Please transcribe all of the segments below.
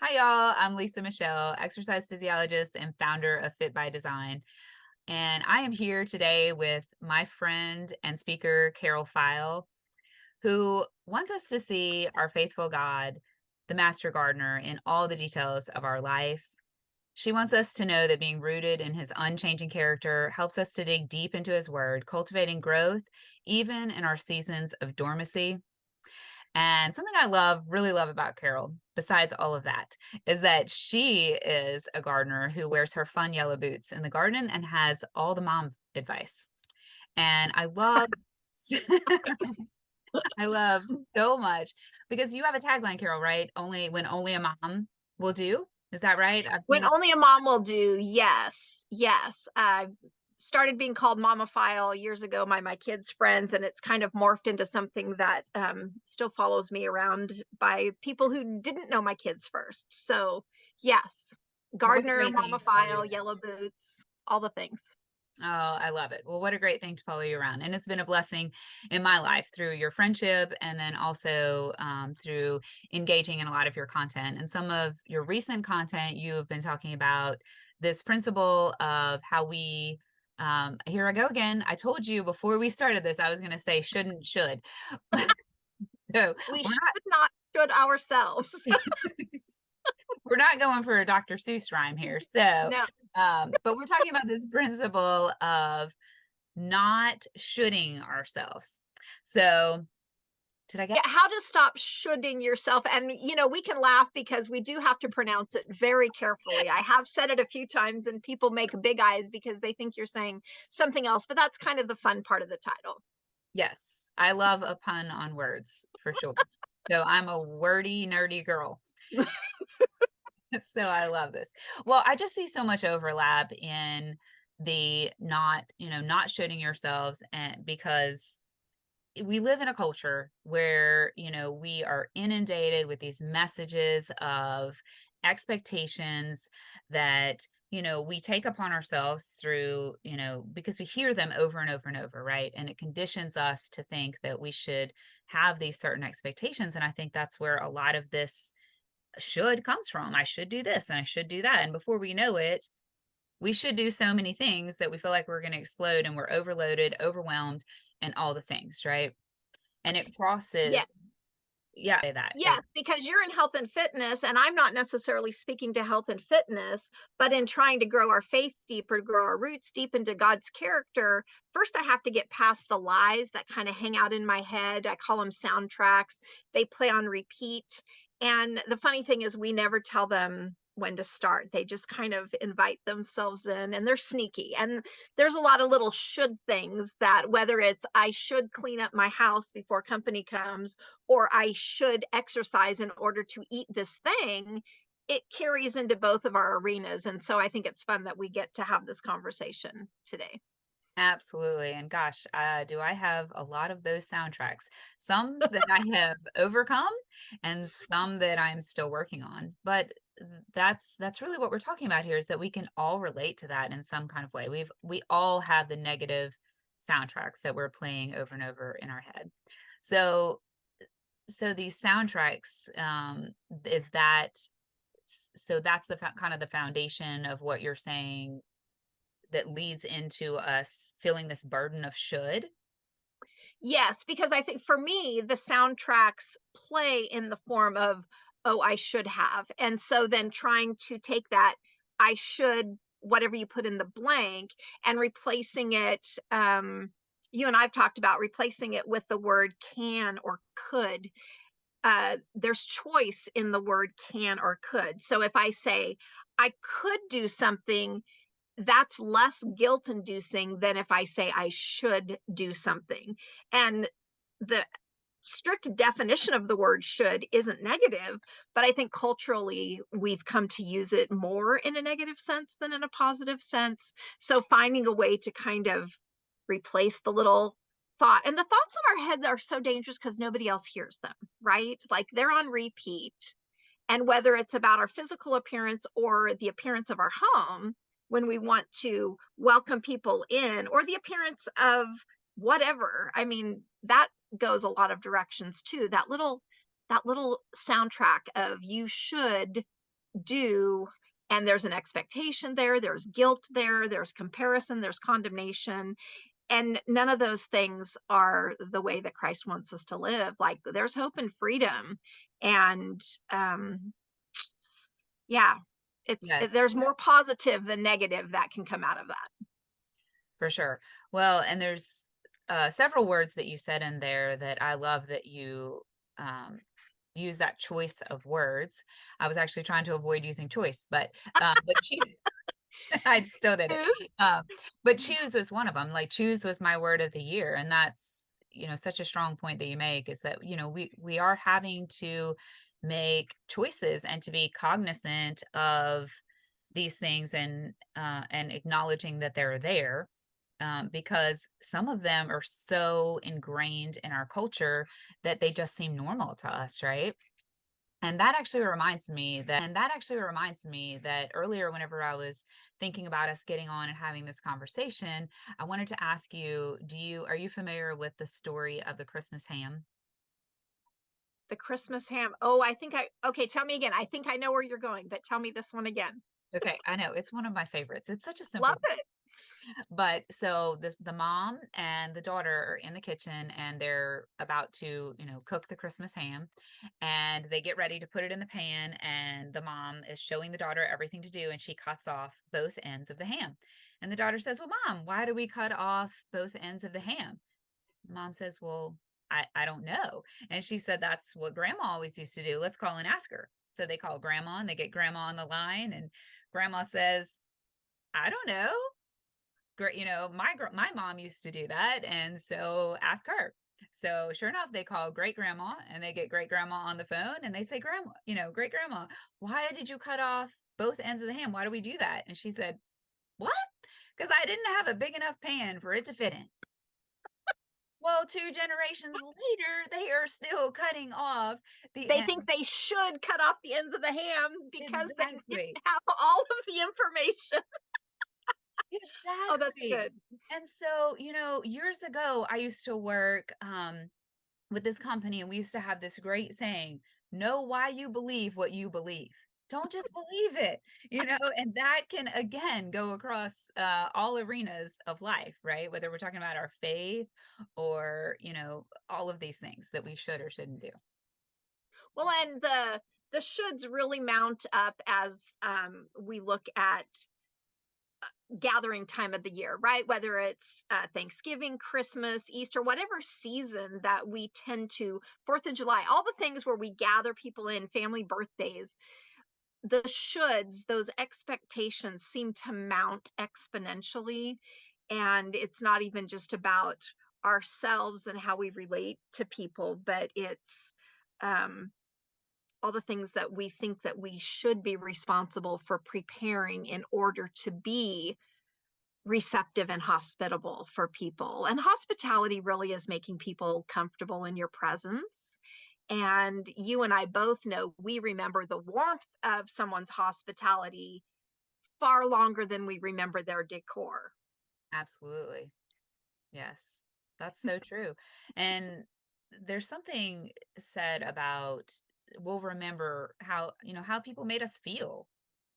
Hi, y'all. I'm Lisa Michelle, exercise physiologist and founder of Fit by Design. And I am here today with my friend and speaker, Carol Feil, who wants us to see our faithful God, the master gardener, in all the details of our life. She wants us to know that being rooted in his unchanging character helps us to dig deep into his word, cultivating growth, even in our seasons of dormancy. And something I really love about Carol, besides all of that, is that she is a gardener who wears her fun yellow boots in the garden and has all the mom advice. And I love, I love so much because you have a tagline, Carol, right? Only a mom will do. Is that right? I've seen When that. only a mom will do, yes, yes. Started being called Mama File years ago by my kids' friends, and it's kind of morphed into something that still follows me around by people who didn't know my kids first. So, yes, Well, what a gardener, great Mama thing to follow you File, around. yellow boots, all the things. Oh, I love it. Well, what a great thing to follow you around. And it's been a blessing in my life through your friendship and then also through engaging in a lot of your content. And some of your recent content, you have been talking about this principle of how we, here I go again. I told you before we started this, I was going to say shouldn't, should. So We we're should not should ourselves. not. We're not going for a Dr. Seuss rhyme here. So, No. but we're talking about this principle of not shoulding ourselves. So, did I get Yeah, how to stop shoulding yourself. And, we can laugh because we do have to pronounce it very carefully. I have said it a few times, and people make big eyes because they think you're saying something else, but that's kind of the fun part of the title. yes? I love a pun on words for sure. So, I'm a wordy, nerdy girl. So, I love this. Well, I just see so much overlap in the not shoulding yourselves and because we live in a culture where we are inundated with these messages of expectations that we take upon ourselves through because we hear them over and over and over, right? And it conditions us to think that we should have these certain expectations, and I think that's where a lot of this should comes from. I should do this and I should do that, and before we know it, we should do so many things that we feel like we're going to explode and we're overloaded, overwhelmed, and all the things, right? And it Yeah. crosses, yeah, say that. Yes, because you're in health and fitness, and I'm not necessarily speaking to health and fitness, but in trying to grow our faith deeper, grow our roots deep into God's character, first I have to get past the lies that kind of hang out in my head. I call them soundtracks. They play on repeat. And the funny thing is, we never tell them when to start. They just kind of invite themselves in, and they're sneaky. And there's a lot of little should things that, whether it's I should clean up my house before company comes, or I should exercise in order to eat this thing, it carries into both of our arenas. And so I think it's fun that we get to have this conversation today. Absolutely. And gosh, do I have a lot of those soundtracks, some that I have overcome and some that I'm still working on. But that's really what we're talking about here, is that we can all relate to that in some kind of way. We all have the negative soundtracks that we're playing over and over in our head. So these soundtracks, is that so that's the kind of the foundation of what you're saying that leads into us feeling this burden of should. Yes, because I think for me, the soundtracks play in the form of, oh, I should have. And so then trying to take that, I should, whatever you put in the blank, and replacing it. You and I've talked about replacing it with the word can or could. There's choice in the word can or could. So if I say, I could do something, that's less guilt inducing than if I say I should do something. And the strict definition of the word should isn't negative, but I think culturally we've come to use it more in a negative sense than in a positive sense. So finding a way to kind of replace the little thought, and the thoughts in our head are so dangerous because nobody else hears them, right? Like they're on repeat. And whether it's about our physical appearance or the appearance of our home, when we want to welcome people in, or the appearance of whatever, I mean, that goes a lot of directions too. That little soundtrack of you should do, and there's an expectation there, there's guilt there, there's comparison, there's condemnation, and none of those things are the way that Christ wants us to live. Like, there's hope and freedom, and um yeah, Yes, there's more positive than negative that can come out of that. for sure. Well, and there's several words that you said in there that I love that you um, use that choice of words. I was actually trying to avoid using choice, but I still did it. Um, but choose was one of them. Like choose was my word of the year, and that's such a strong point that you make is that we are having to make choices and to be cognizant of these things and acknowledging that they're there. Because some of them are so ingrained in our culture that they just seem normal to us, right? And that actually reminds me that earlier whenever I was thinking about us getting on and having this conversation, I wanted to ask you, are you familiar with the story of the Christmas ham? The Christmas ham. Oh, okay, tell me again. I think I know where you're going, but tell me this one again. Okay, I know it's one of my favorites. It's such a simple. Love it. But so the mom and the daughter are in the kitchen and they're about to, cook the Christmas ham and they get ready to put it in the pan and the mom is showing the daughter everything to do and she cuts off both ends of the ham. And the daughter says, "Well, mom, why do we cut off both ends of the ham?" Mom says, "Well, I don't know." And she said, "That's what grandma always used to do. Let's call and ask her." So they call grandma and they get grandma on the line and grandma says, "I don't know. Great, my mom used to do that, and so ask her." So sure enough, they call great grandma and they get great grandma on the phone and they say, "Grandma, great grandma, why did you cut off both ends of the ham? Why do we do that?" And she said, "What? Because I didn't have a big enough pan for it to fit in." Well, two generations later, they are still cutting off the They think end. they should cut off the ends of the ham because they Exactly. didn't have all of the information. Oh, that's Exactly. good. And so, years ago, I used to work with this company and we used to have this great saying, "Know why you believe what you believe. Don't just believe it," and that can again go across all arenas of life, right? Whether we're talking about our faith or, all of these things that we should or shouldn't do. Well, and the shoulds really mount up as we look at gathering time of the year, right? Whether it's Thanksgiving, Christmas, Easter, whatever season that we tend to, 4th of July, all the things where we gather people in, family birthdays, the shoulds, those expectations seem to mount exponentially. And it's not even just about ourselves and how we relate to people, but it's um, all the things that we think that we should be responsible for preparing in order to be receptive and hospitable for people. And hospitality really is making people comfortable in your presence. And you and I both know we remember the warmth of someone's hospitality far longer than we remember their decor. Absolutely. Yes. That's so true. And there's something said about we'll remember how people made us feel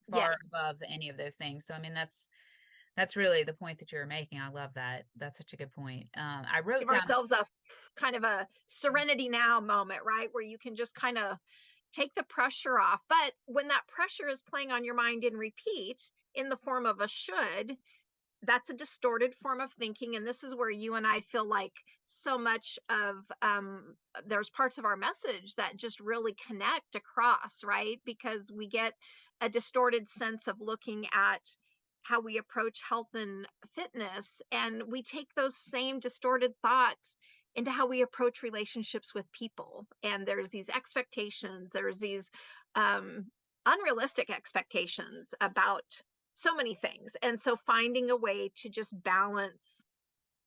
far Yes. above any of those things. So I mean that's really the point that you're making. I love that. That's such a good point. I wrote Give down. ourselves a kind of a serenity now moment, right? Where you can just kind of take the pressure off. But when that pressure is playing on your mind in repeat in the form of a should, that's a distorted form of thinking. And this is where you and I feel like so much of there's parts of our message that just really connect across, right? Because we get a distorted sense of looking at how we approach health and fitness, and we take those same distorted thoughts into how we approach relationships with people. And there's these expectations, there's these um, unrealistic expectations about so many things. And so finding a way to just balance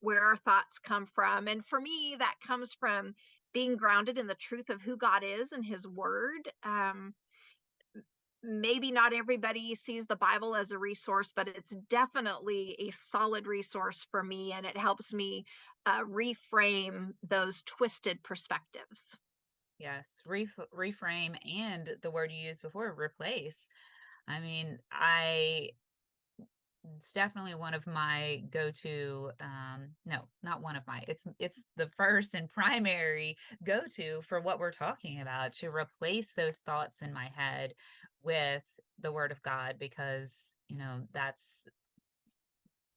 where our thoughts come from. And for me, that comes from being grounded in the truth of who God is and his word. Maybe not everybody sees the Bible as a resource, but it's definitely a solid resource for me. And it helps me reframe those twisted perspectives. Yes, reframe and the word you used before, replace. I mean, I it's definitely one of my go-to, no, not one of my, it's the first and primary go-to for what we're talking about, to replace those thoughts in my head with the word of God, because,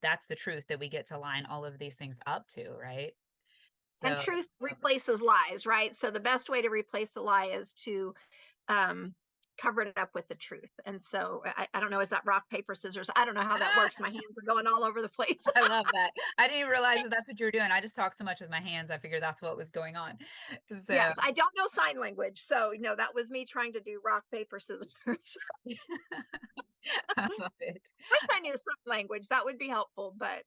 that's the truth that we get to line all of these things up to, right? And So, truth replaces lies, right? So the best way to replace the lie is to um, cover it up with the truth. And so I don't know, is that rock, paper, scissors? I don't know how that works. My hands are going all over the place. I love that. I didn't even realize that that's what you were doing. I just talk so much with my hands. I figured that's what was going on. So, Yes, I don't know sign language. So, that was me trying to do rock, paper, scissors. I love it. Wish I knew sign language. That would be helpful. But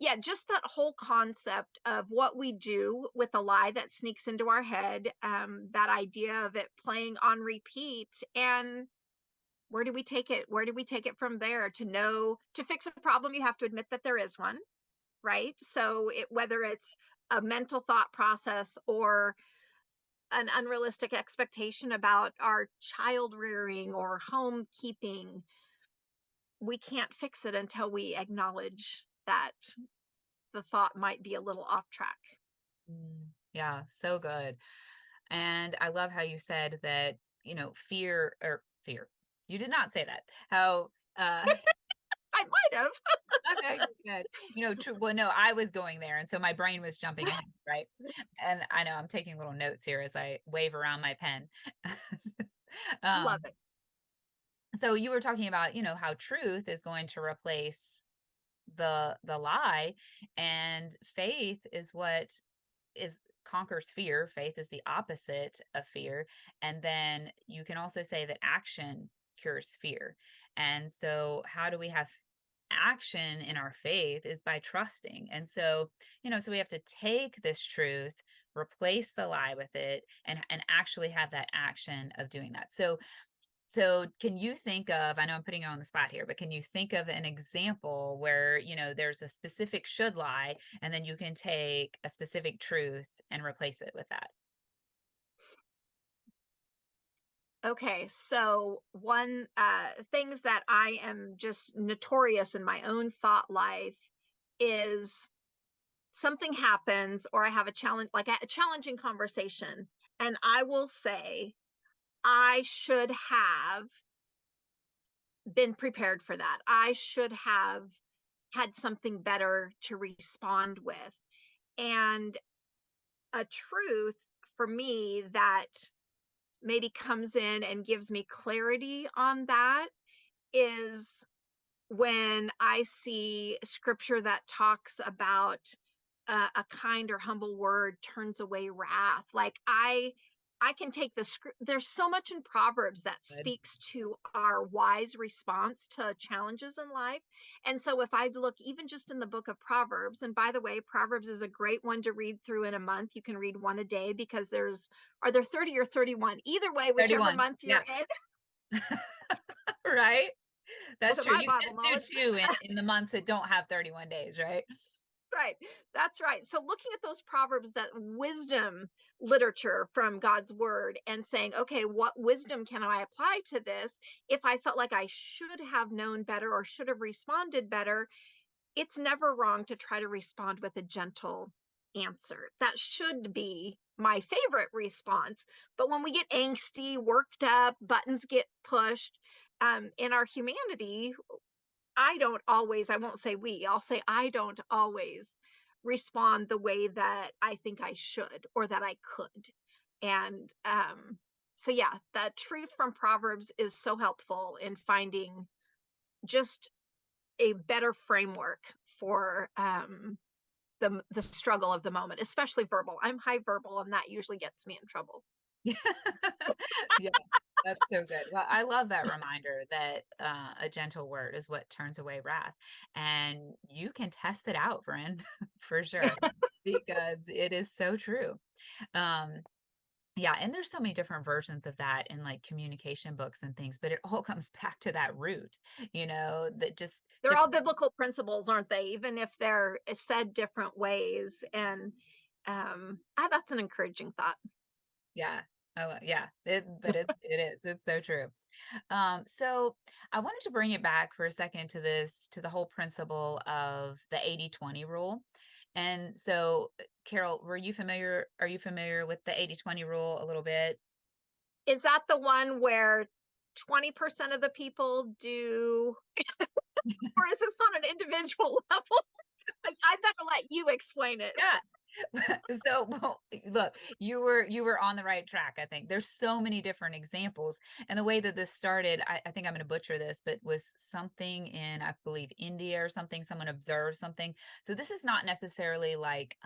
yeah, just that whole concept of what we do with a lie that sneaks into our head, that idea of it playing on repeat, and where do we take it? Where do we take it from there? To fix a problem, you have to admit that there is one, right? So whether it's a mental thought process or an unrealistic expectation about our child rearing or home keeping, we can't fix it until we acknowledge that the thought might be a little off track. Yeah, so good. And I love how you said that, fear. You did not say that. How, I might have. I know you said, true. Well, no, I was going there. And so my brain was jumping ahead, right? And I know I'm taking little notes here as I wave around my pen. Love um, it. so you were talking about, how truth is going to replace the lie, and faith is what is conquers fear. Faith is the opposite of fear. And then you can also say that action cures fear. And so how do we have action in our faith is by trusting. And so, so we have to take this truth, replace the lie with it, and actually have that action of doing that. So can you think of, I know I'm putting you on the spot here, but can you think of an example where, there's a specific should lie, and then you can take a specific truth and replace it with that? Okay, so one things that I am just notorious in my own thought life is something happens or I have a challenge, like a challenging conversation, and I will say I should have been prepared for that. I should have had something better to respond with. And a truth for me that maybe comes in and gives me clarity on that is when I see scripture that talks about a kind or humble word turns away wrath. Like I can take the script. There's so much in Proverbs that Good. speaks to our wise response to challenges in life. And so if I look even just in the book of Proverbs, and by the way, Proverbs is a great one to read through in a month. You can read one a day because are there 30 or 31? Either way, whichever 31. month you're Yeah. in. Right. Look That's at true. my You Bible can knowledge. just do two in the months that don't have 31 days, right? Right. That's right. So looking at those proverbs, that wisdom literature from God's word, and saying, okay, what wisdom can I apply to this? If I felt like I should have known better or should have responded better, it's never wrong to try to respond with a gentle answer. That should be my favorite response. But when we get angsty, worked up, buttons get pushed, in our humanity, I won't say we, I'll say I don't always respond the way that I think I should or that I could. And so, yeah, that truth from Proverbs is so helpful in finding just a better framework for the struggle of the moment, especially verbal. I'm high verbal, and that usually gets me in trouble. Yeah. Yeah, that's so good. Well, I love that reminder that a gentle word is what turns away wrath. And you can test it out, friend, for sure, because it is so true. Um, yeah, and there's so many different versions of that in like communication books and things, but it all comes back to that root, that just They're all different. biblical principles, aren't they? Even if they're said different ways. And that's an encouraging thought. Yeah. Oh, yeah. It's so true. So I wanted to bring it back for a second to to the whole principle of the 80-20 rule. And so, Carol, are you familiar with the 80-20 rule a little bit? Is that the one where 20% of the people do, or is this on an individual level? I better let you explain it. Yeah. So, well, look, you were on the right track, I think. There's so many different examples. And the way that this started, I think I'm gonna butcher this, but was something in, I believe, India or something. Someone observed something. So this is not necessarily like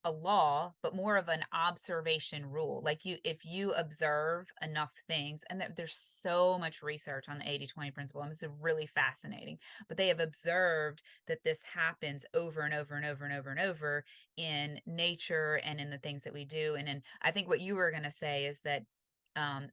a law, but more of an observation rule. Like if you observe enough things, and there's so much research on the 80-20 principle, and this is really fascinating, but they have observed that this happens over and over and over and over and over in nature and in the things that we do. And then I think what you were going to say is that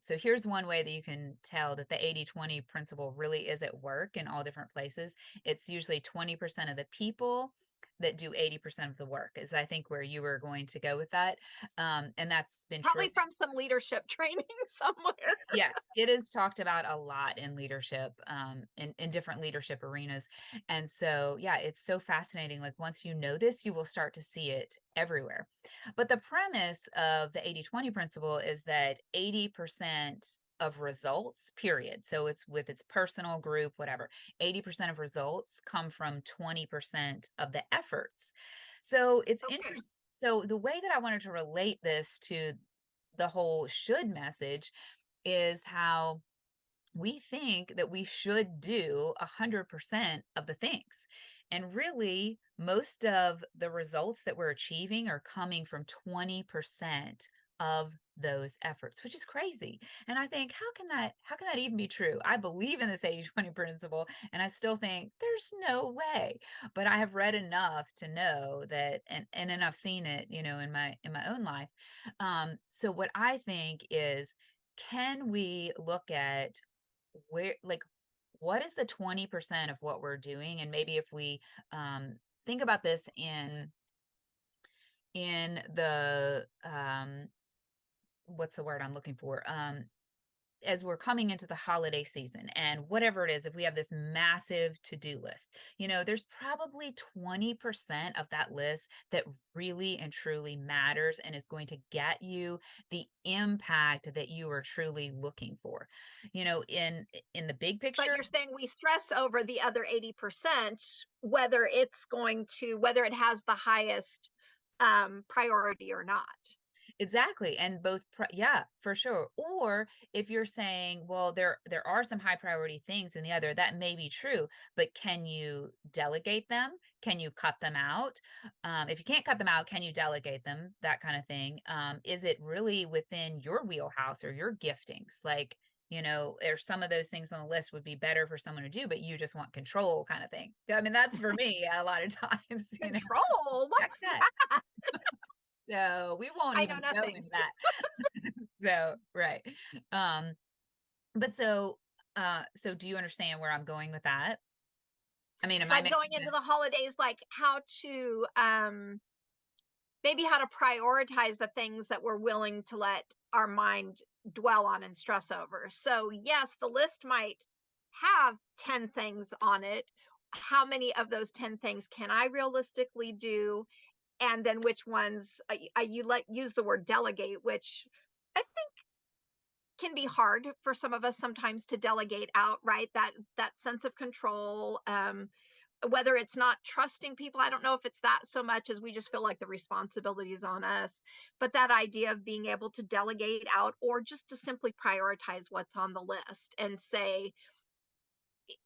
so here's one way that you can tell that the 80-20 principle really is at work in all different places. It's usually 20% of the people that do 80% of the work is I think where you were going to go with that. And that's been true. Probably from some leadership training somewhere. Yes, it is talked about a lot in leadership, in different leadership arenas. And so, yeah, it's so fascinating. Like once you know this, you will start to see it everywhere. But the premise of the 80-20 principle is that 80% of results, period. So it's with its personal group, whatever, 80% of results come from 20% of the efforts. So it's Okay. interesting. So the way that I wanted to relate this to the whole should message is how we think that we should do 100% of the things. And really, most of the results that we're achieving are coming from 20% of those efforts, which is crazy. And I think, how can that even be true? I believe in this 80-20 principle, and I still think there's no way. But I have read enough to know that, and then I've seen it, in my own life. So what I think is, can we look at where like what is the 20% of what we're doing, and maybe if we think about this in the what's the word I'm looking for, as we're coming into the holiday season and whatever it is, if we have this massive to-do list, there's probably 20% of that list that really and truly matters and is going to get you the impact that you are truly looking for. In the big But picture, you're saying we stress over the other 80%, whether it has the highest priority or not. exactly, and yeah, for sure. Or if you're saying, well, there are some high priority things in the other, that may be true, but can you delegate them? Can you cut them out? If you can't cut them out, can you delegate them? That kind of thing. Is it really within your wheelhouse or your giftings? Like, or some of those things on the list would be better for someone to do, but you just want control, kind of thing. I mean, that's for me a lot of times, Control? heck What's that. that? So we won't I know even go nothing. into that. So, right. Um, but so do you understand where I'm going with that? I mean, am I Like making going into the sense? holidays, like how to maybe how to prioritize the things that we're willing to let our mind dwell on and stress over. So, yes, the list might have 10 things on it. How many of those 10 things can I realistically do? And then which ones you let use the word delegate, which I think can be hard for some of us sometimes to delegate out, right? That sense of control, whether it's not trusting people, I don't know if it's that so much as we just feel like the responsibility is on us, but that idea of being able to delegate out or just to simply prioritize what's on the list and say,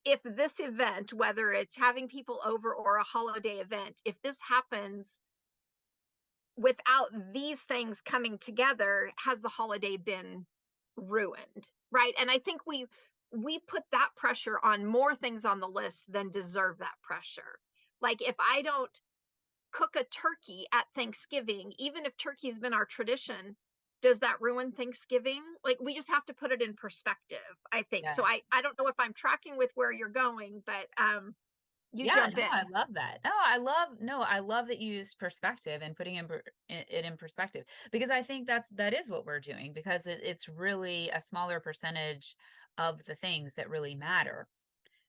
if this event, whether it's having people over or a holiday event, if this happens without these things coming together, has the holiday been ruined, right? And I think we put that pressure on more things on the list than deserve that pressure. Like if I don't cook a turkey at Thanksgiving, even if turkey's been our tradition, does that ruin Thanksgiving? Like we just have to put it in perspective, I think. So Yes. I don't know if I'm tracking with where you're going, but You Yeah, jump no, I in. love that. No, I love that you used perspective and putting it in perspective, because I think that is what we're doing, because it's really a smaller percentage of the things that really matter,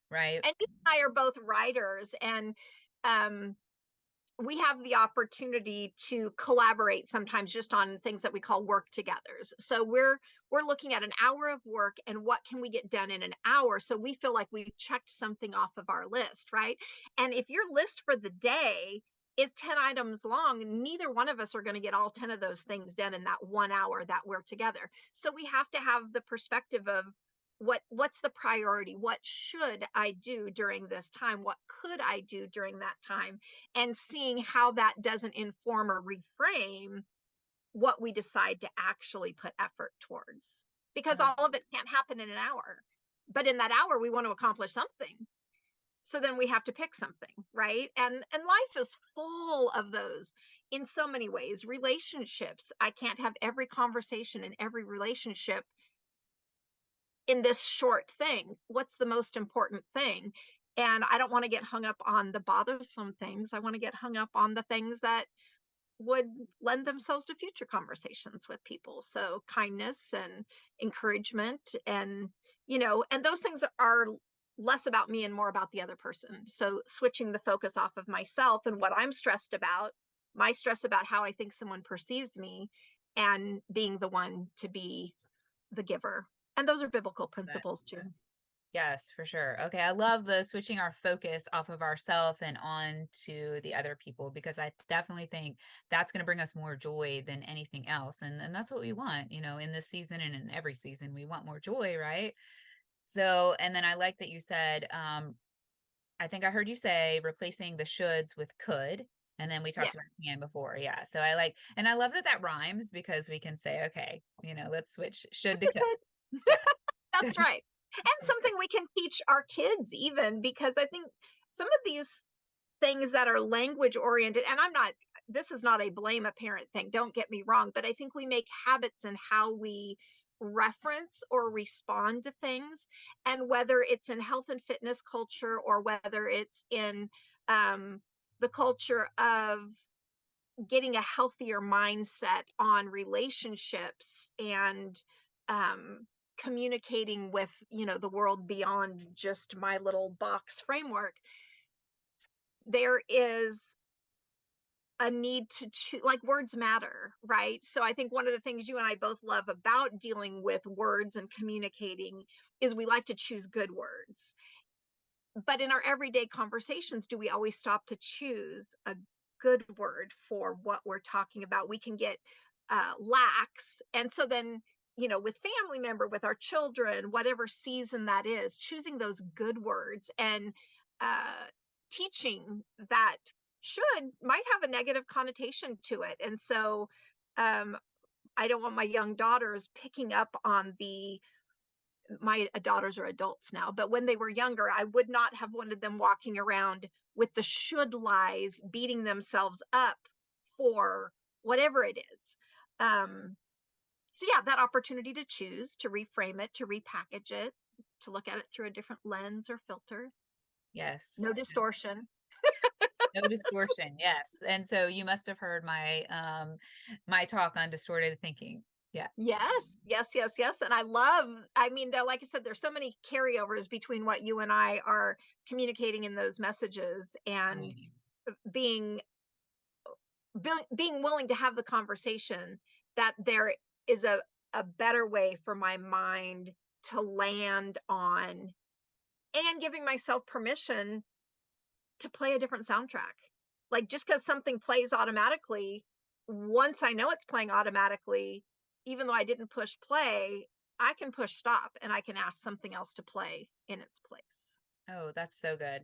right? And you and I are both writers, and um, we have the opportunity to collaborate sometimes just on things that we call work togethers. So we're looking at an hour of work and what can we get done in an hour, so we feel like we've checked something off of our list, right? And if your list for the day is 10 items long, neither one of us are going to get all 10 of those things done in that 1 hour that we're together. So we have to have the perspective of what's the priority, what should I do during this time, what could I do during that time, and seeing how that doesn't inform or reframe what we decide to actually put effort towards. Because Oh, all of it can't happen in an hour. But in that hour, we want to accomplish something. So then we have to pick something, right? And life is full of those in so many ways. Relationships. I can't have every conversation in every relationship in this short thing. What's the most important thing? And I don't want to get hung up on the bothersome things. I want to get hung up on the things that would lend themselves to future conversations with people. So kindness and encouragement, and and those things are less about me and more about the other person. So switching the focus off of myself and what I'm stressed about, my stress about how I think someone perceives me, and being the one to be the giver. And those are biblical but principles too. yes, for sure. Okay, I love the switching our focus off of ourself and on to the other people, because I definitely think that's going to bring us more joy than anything else. And that's what we want, in this season and in every season. We want more joy, right? So, and then I like that you said, I think I heard you say replacing the shoulds with could. And then we Yeah. talked about can before. Yeah. So I like, and I love that that rhymes, because we can say, okay, let's switch should to could. Yeah. That's right. And something we can teach our kids even, because I think some of these things that are language oriented, and this is not a blame a parent thing, don't get me wrong, but I think we make habits in how we reference or respond to things. And whether it's in health and fitness culture, or whether it's in um, the culture of getting a healthier mindset on relationships, and um, communicating with the world beyond just my little box framework, there is a need to choose. Like, words matter, right? So I think one of the things you and I both love about dealing with words and communicating is we like to choose good words. But in our everyday conversations, do we always stop to choose a good word for what we're talking about? We can get lax. And so then, with family member, with our children, whatever season that is, choosing those good words, and uh, teaching that should might have a negative connotation to it. And so um, I don't want my young daughters picking up on the my daughters are adults now, but when they were younger, I would not have wanted them walking around with the should lies, beating themselves up for whatever it is. Um, so, yeah, that opportunity to choose, to reframe it, to repackage it, to look at it through a different lens or filter, no Yes. distortion. No distortion, yes. And so you must have heard my talk on distorted thinking. Yeah. Yes, yes, yes, yes. And I mean, there, like I said, there's so many carryovers between what you and I are communicating in those messages, and Mm. being being willing to have the conversation, that there is a better way for my mind to land on, and giving myself permission to play a different soundtrack. Like, just because something plays automatically, once I know it's playing automatically, even though I didn't push play, I can push stop and I can ask something else to play in its place. Oh, that's so good.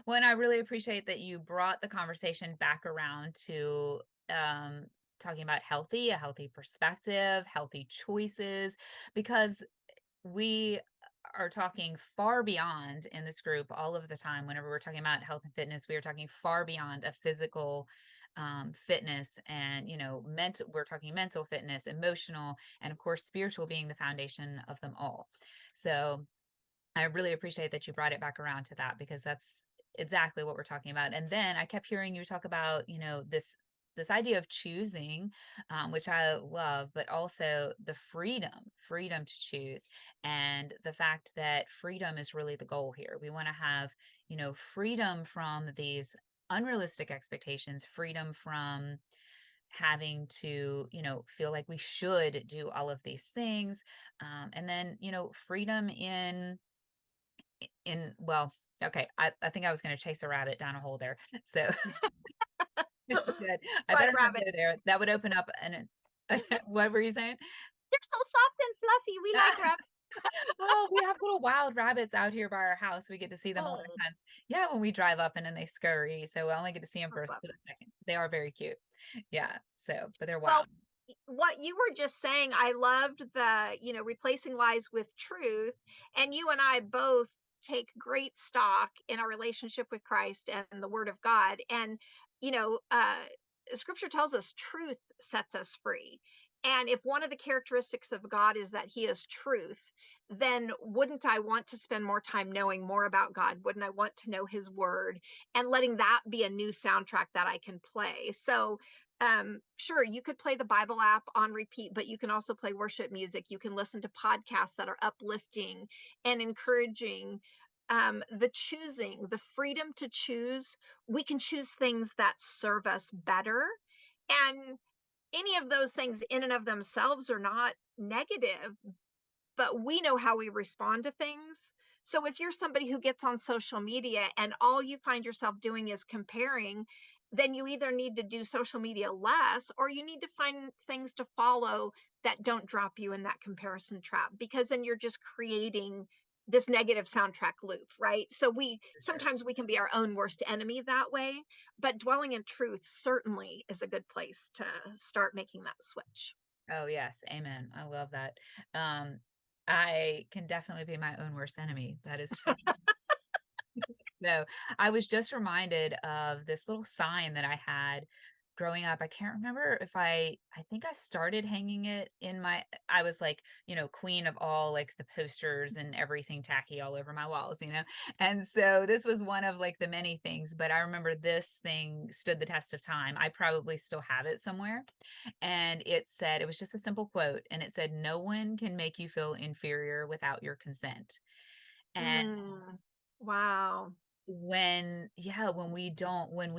Well, and I really appreciate that you brought the conversation back around to talking about a healthy perspective, healthy choices, because we are talking far beyond in this group all of the time. Whenever we're talking about health and fitness, we are talking far beyond a physical fitness, and mental. We're talking mental fitness, emotional, and of course spiritual being the foundation of them all. So I really appreciate that you brought it back around to that, because exactly what we're talking about. And then I kept hearing you talk about, this idea of choosing, which I love, but also the freedom to choose, and the fact that freedom is really the goal here. We want to have, freedom from these unrealistic expectations, freedom from having to, feel like we should do all of these things. And then, freedom well, okay, I think I was going to chase a rabbit down a hole there. So instead, I But better not rabbits, go there. That would they're so open up an what were you saying? they're so soft and fluffy. We like rabbits. Oh, we have little wild rabbits out here by our house. We get to see them a lot Oh, of times. Yeah, when we drive up and then they scurry. So I only get to see them so for a clever. split second. They are very cute. Yeah. So, but they're Well, wild. what you were just saying, I loved the, replacing lies with truth. And you and I both take great stock in our relationship with Christ and the Word of God. And, you know, uh, Scripture tells us truth sets us free. And if one of the characteristics of God is that He is truth, then wouldn't I want to spend more time knowing more about God? Wouldn't I want to know His Word and letting that be a new soundtrack that I can play? So, sure, you could play the Bible app on repeat, but you can also play worship music. You can listen to podcasts that are uplifting and encouraging. The choosing, the freedom to choose, we can choose things that serve us better. And any of those things in and of themselves are not negative, but we know how we respond to things. So if you're somebody who gets on social media and all you find yourself doing is comparing, then you either need to do social media less or you need to find things to follow that don't drop you in that comparison trap, because then you're just creating this negative soundtrack loop, right? So we For sure. sometimes we can be our own worst enemy that way, but dwelling in truth certainly is a good place to start making that switch. Oh, yes. Amen. I love that. Um, I can definitely be my own worst enemy. That is for So, I was just reminded of this little sign that I had growing up. I can't remember if I think I started hanging it in my I was like, queen of all like the posters and everything tacky all over my walls. And so this was one of like the many things, but I remember this thing stood the test of time. I probably still have it somewhere. And it was just a simple quote, and it said, "No one can make you feel inferior without your consent." And Mm, wow. when we don't when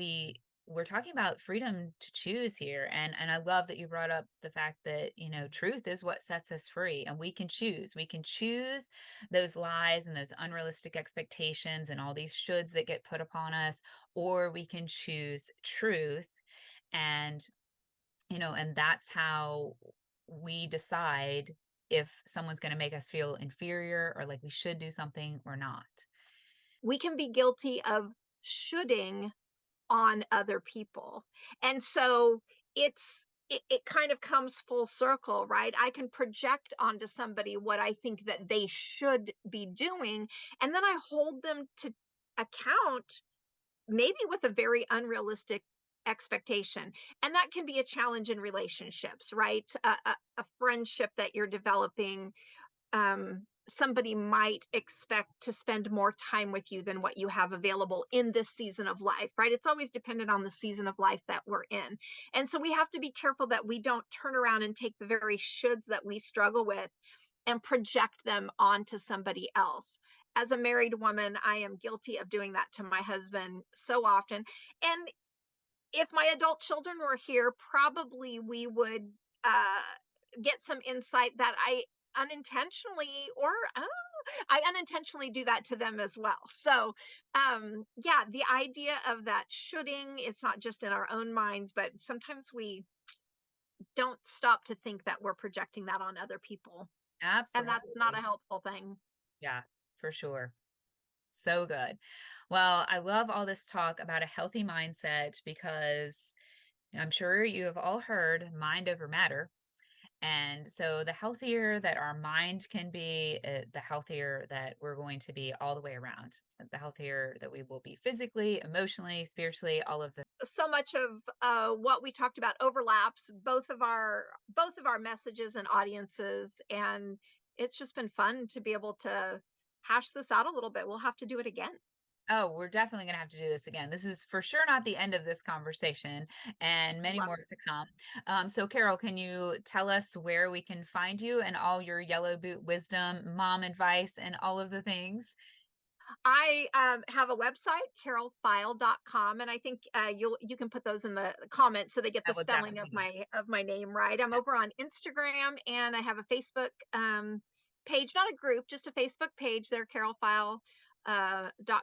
we're talking about freedom to choose here, and I love that you brought up the fact that truth is what sets us free, and we can choose those lies and those unrealistic expectations and all these shoulds that get put upon us, or we can choose truth. And that's how we decide if someone's going to make us feel inferior or like we should do something or not. We can be guilty of shoulding on other people. And so it kind of comes full circle, right? I can project onto somebody what I think that they should be doing, and then I hold them to account, maybe with a very unrealistic expectation. And that can be a challenge in relationships, right? A friendship that you're developing, somebody might expect to spend more time with you than what you have available in this season of life, right? It's always dependent on the season of life that we're in. And so we have to be careful that we don't turn around and take the very shoulds that we struggle with and project them onto somebody else. As a married woman, I am guilty of doing that to my husband so often. And if my adult children were here, probably we would uh, get some insight that unintentionally or I unintentionally do that to them as well. So, yeah, the idea of that shoulding, it's not just in our own minds, but sometimes we don't stop to think that we're projecting that on other people. And that's not a Absolutely. helpful thing. Yeah, for sure. So good. Well, I love all this talk about a healthy mindset because I'm sure you have all heard mind over matter. And so the healthier that our mind can be, the healthier that we're going to be all the way around. The healthier that we will be physically, emotionally, spiritually, all of the So much of what we talked about overlaps both of our messages and audiences, and it's just been fun to be able to hash this out a little bit. We'll have to do it again. Oh, we're definitely gonna have to do this again. This is for sure not the end of this conversation, and many Love more it. to come. So Carol, can you tell us where we can find you and all your yellow boot wisdom, mom advice, and all of the things? I have a website, carolfeil.com, and I think you can put those in the comments so they get I the will spelling definitely do of my name right. I'm that. over on Instagram, and I have a Facebook page, not a group, just a Facebook page there, carolfeil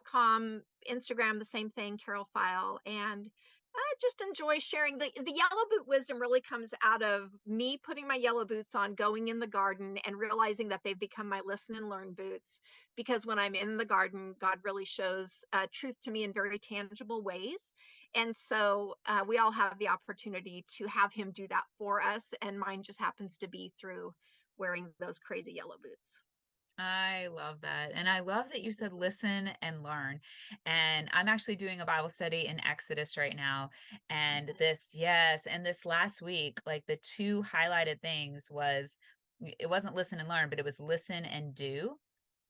.com. Instagram, the same thing, Carol Feil. And I just enjoy sharing the yellow boot wisdom really comes out of me putting my yellow boots on, going in the garden and realizing that they've become my listen and learn boots. Because when I'm in the garden, God really shows truth to me in very tangible ways. And so we all have the opportunity to have him do that for us. And mine just happens to be through wearing those crazy yellow boots. I love that. And I love that you said listen and learn. And I'm actually doing a Bible study in Exodus right now. And yes, and this last week, like the two highlighted things was it wasn't listen and learn, but it was listen and do.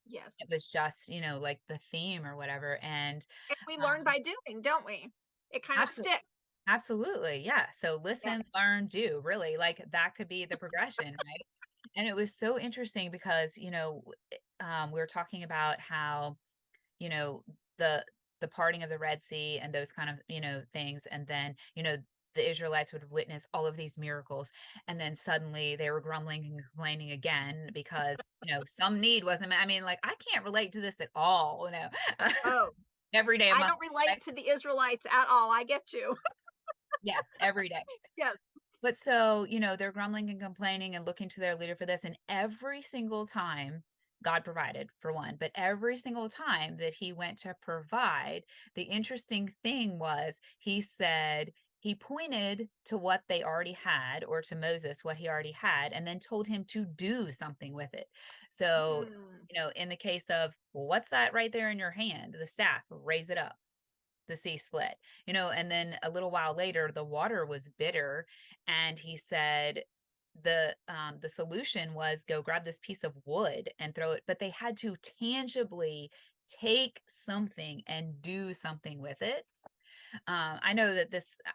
It Yes. was just, like the theme or whatever. And And we learn um, by doing, don't we? It kind of absolutely. sticks. Absolutely. Yeah. So Yeah. listen, learn, do really like that could be the progression, right? And it was so interesting because, we were talking about how, you know, the the parting of the Red Sea and those kind of, things. And then, the Israelites would witness all of these miracles. And then suddenly they were grumbling and complaining again because, some need wasn't met. I mean, like, I can't relate to this at all, Oh, every day of I my don't life. relate to the Israelites at all. I get you. Yes, every day. Yes. But so, they're grumbling and complaining and looking to their leader for this. And every single time, God provided for one, but every single time that he went to provide, the interesting thing was he pointed to what they already had or to Moses what he already had and then told him to do something with it. So, Mm. in the case of, well, what's that right there in your hand? The staff, raise it up, the sea split, and then a little while later the water was bitter, and he said the solution was go grab this piece of wood and throw it, but they had to tangibly take something and do something with it. I know that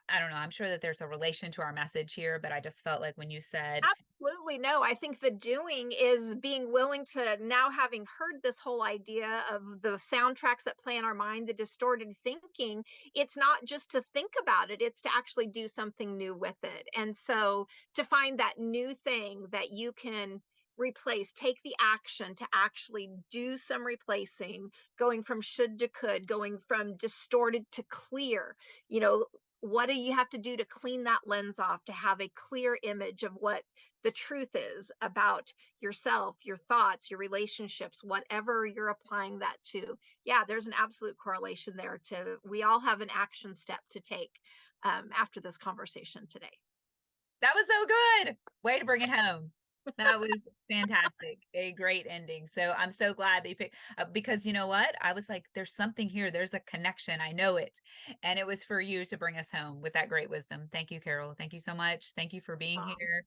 I don't know, I'm sure that there's a relation to our message here, but I just felt like when you said, Absolutely. No, I think the doing is being willing to now, having heard this whole idea of the soundtracks that play in our mind, the distorted thinking, it's not just to think about it, it's to actually do something new with it. And so to find that new thing that you can replace, take the action to actually do some replacing, going from should to could, going from distorted to clear, you know, what do you have to do to clean that lens off to have a clear image of what the truth is about yourself, your thoughts, your relationships, whatever you're applying that to? Yeah, there's an absolute correlation there. To we all have an action step to take after this conversation today. that was so good. Way to bring it home. That was fantastic. A great ending. So I'm so glad that you picked because you know what? I was like, there's something here. There's a connection. I know it. And it was for you to bring us home with that great wisdom. Thank you, Carol. Thank you so much. Thank you for being Um, here.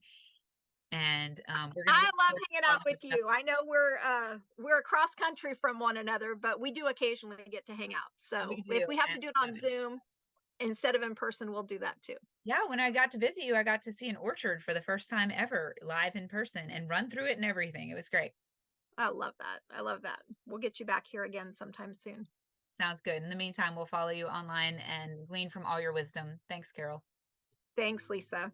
And we're going to I look love forward hanging to all out the with other stuff. you. I know we're across country from one another, but we do occasionally get to hang out. So We do. if we have And to do it on Zoom instead of in person, we'll do that too. yeah, when I got to visit you, I got to see an orchard for the first time ever live in person and run through it and everything. It was great. I love that. I love that. We'll get you back here again sometime soon. Sounds good. In the meantime, we'll follow you online and glean from all your wisdom. Thanks, Carol. Thanks, Lisa.